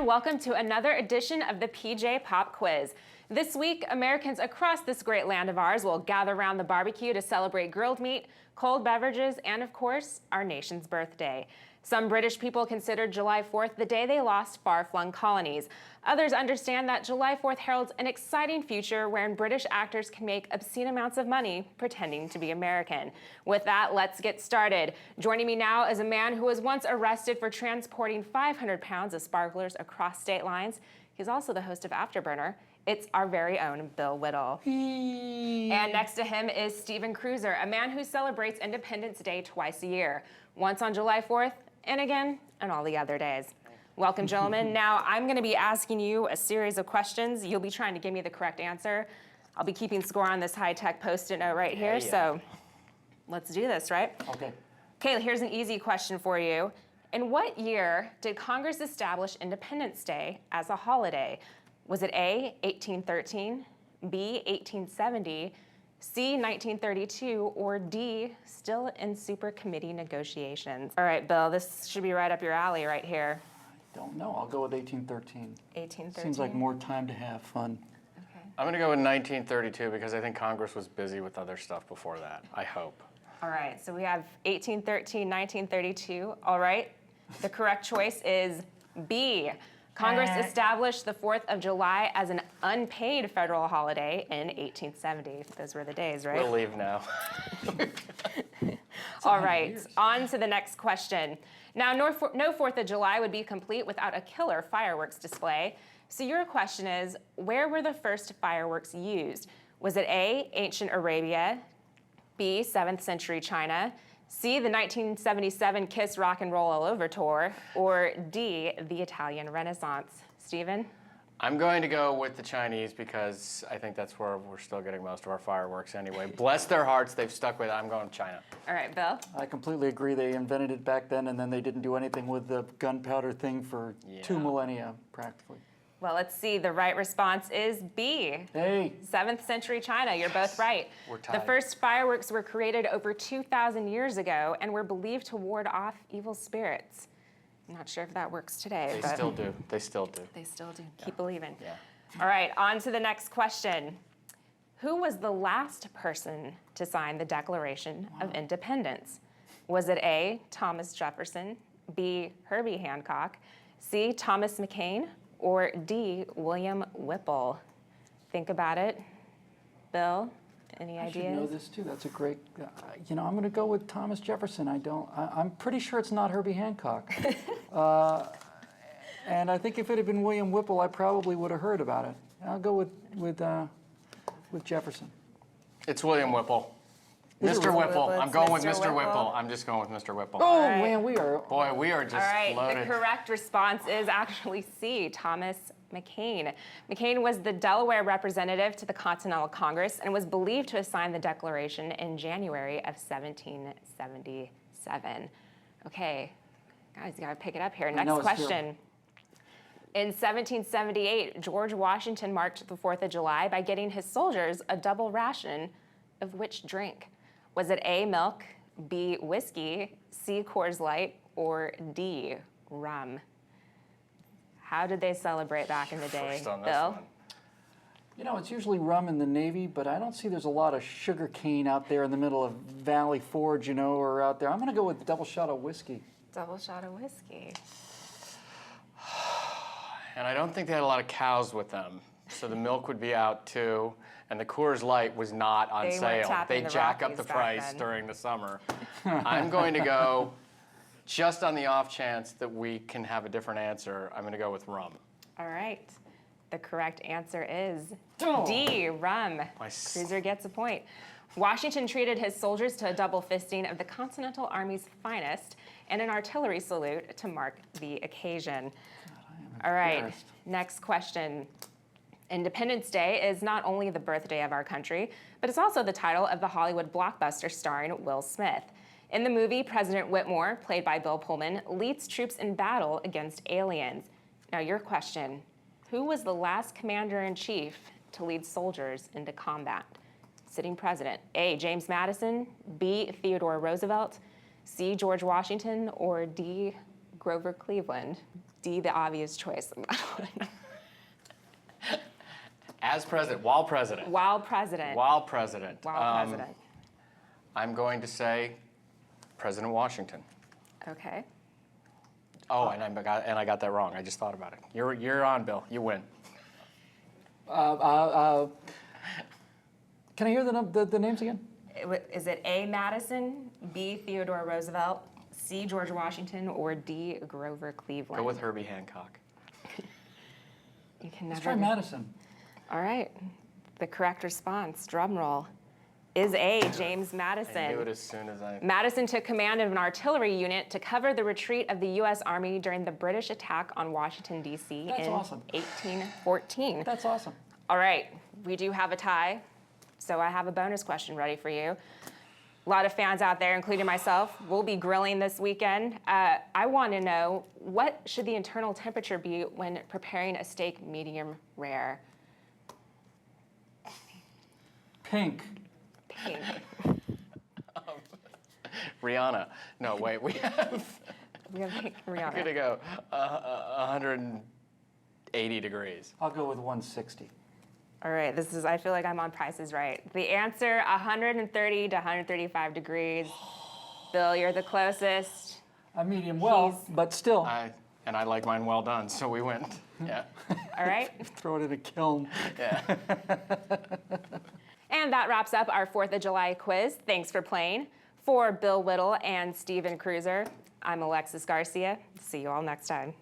Welcome to another edition of the PJ Pop Quiz. This week, Americans across this great land of ours will gather around the barbecue to celebrate grilled meat, cold beverages, and of course, our nation's birthday. Some British people considered July 4th the day they lost far-flung colonies. Others understand that July 4th heralds an exciting future wherein British actors can make obscene amounts of money pretending to be American. With that, let's get started. Joining me now is a man who was once arrested for transporting 500 pounds of sparklers across state lines. He's also the host of Afterburner. It's our very own Bill Whittle. And next to him is Stephen Kruiser, a man who celebrates Independence Day twice a year, once on July 4th and again on all the other days. Welcome, gentlemen. Now, I'm going to be asking you a series of questions. You'll be trying to give me the correct answer. I'll be keeping score on this high-tech Post-it note right here, so let's do this, right? Okay. Okay, here's an easy question for you. In what year did Congress establish Independence Day as a holiday? Was it A, 1813, B, 1870, C, 1932, or D, still in super committee negotiations? All right, Bill, this should be right up your alley right here. I don't know. I'll go with 1813. 1813? Seems like more time to have fun. Okay. I'm going to go with 1932 because I think Congress was busy with other stuff before that. I hope. All right, so we have 1813, 1932. All right, the correct choice is B. Congress established the 4th of July as an unpaid federal holiday in 1870. Those were the days, right? We'll leave now. All right, on to the next question. Now, no 4th of July would be complete without a killer fireworks display. So your question is, where were the first fireworks used? Was it A, ancient Arabia, B, 7th century China, C, the 1977 Kiss Rock and Roll All Over tour, or D, the Italian Renaissance? Stephen? I'm going to go with the Chinese because I think that's where we're still getting most of our fireworks anyway. Bless their hearts, they've stuck with it. I'm going to China. All right, Bill? I completely agree. They invented it back then, and then they didn't do anything with the gunpowder thing for 2 millennia, practically. Well, let's see. The right response is B. Hey. 7th century China. You're both right. We're tied. The first fireworks were created over 2,000 years ago and were believed to ward off evil spirits. I'm not sure if that works today. They but still do. They still do. They still do. Keep believing. Yeah. All right, on to the next question. Who was the last person to sign the Declaration of Independence? Was it A, Thomas Jefferson, B, Herbie Hancock, C, Thomas McCain, or D, William Whipple? Think about it. Bill, any ideas? I should know this too. That's a great. I'm going to go with Thomas Jefferson. I'm pretty sure it's not Herbie Hancock. And I think if it had been William Whipple, I probably would have heard about it. I'll go with Jefferson. It's William Whipple. Is it Mr. Whipple. It's I'm going with Mr. Mr. Whipple. Whipple. I'm just going with Mr. Whipple. Oh, right. man, we are. Boy, we are just All right, loaded. the correct response is actually C, Thomas McCain. McCain was the Delaware representative to the Continental Congress and was believed to have signed the Declaration in January of 1777. Okay, guys, you gotta pick it up here. Next question. In 1778, George Washington marked the 4th of July by getting his soldiers a double ration of which drink? Was it A, milk, B, whiskey, C, Coors Light, or D, rum? How did they celebrate back in the day, First on this Bill? one. It's usually rum in the Navy, but I don't see there's a lot of sugar cane out there in the middle of Valley Forge, or out there. I'm going to go with double shot of whiskey. Double shot of whiskey. And I don't think they had a lot of cows with them, so the milk would be out too. And the Coors Light was not on They weren't sale. tapping They the jack up Rockies the back price then. during the summer. I'm going to go, just on the off chance that we can have a different answer, I'm going to go with rum. All right. The correct answer is Oh. D, rum. Kruiser gets a point. Washington treated his soldiers to a double fisting of the Continental Army's finest and an artillery salute to mark the occasion. All right, next question. Independence Day is not only the birthday of our country, but it's also the title of the Hollywood blockbuster starring Will Smith. In the movie, President Whitmore, played by Bill Pullman, leads troops in battle against aliens. Now your question, who was the last commander-in-chief to lead soldiers into combat? sitting president? A, James Madison, B, Theodore Roosevelt, C, George Washington, or D, Grover Cleveland? D, the obvious choice. As president, while president. While president. While president. While president. I'm going to say President Washington. Okay. Oh, and I got that wrong. I just thought about it. You're on, Bill. You win. Can I hear the names again? Is it A, Madison, B, Theodore Roosevelt, C, George Washington, or D, Grover Cleveland? Go with Herbie Hancock. You can Let's never. try Madison. All right. The correct response, drum roll, is A, James Madison. I knew it as soon as I... Madison took command of an artillery unit to cover the retreat of the U.S. Army during the British attack on Washington, D.C. That's in awesome. 1814. That's awesome. All right, we do have a tie, so I have a bonus question ready for you. A lot of fans out there, including myself, will be grilling this weekend. I want to know, what should the internal temperature be when preparing a steak medium rare? Pink. Pink. Rihanna. No, wait. We have... We have pink I'm going Rihanna. to go 180 degrees. I'll go with 160. All right, I feel like I'm on Price is Right. The answer, 130 to 135 degrees. Bill, you're the closest. A medium well, but still. I like mine well done, so we win. Yeah. All right. Throw it in a kiln. Yeah. And that wraps up our 4th of July quiz. Thanks for playing. For Bill Whittle and Stephen Kruiser, I'm Alexis Garcia. See you all next time.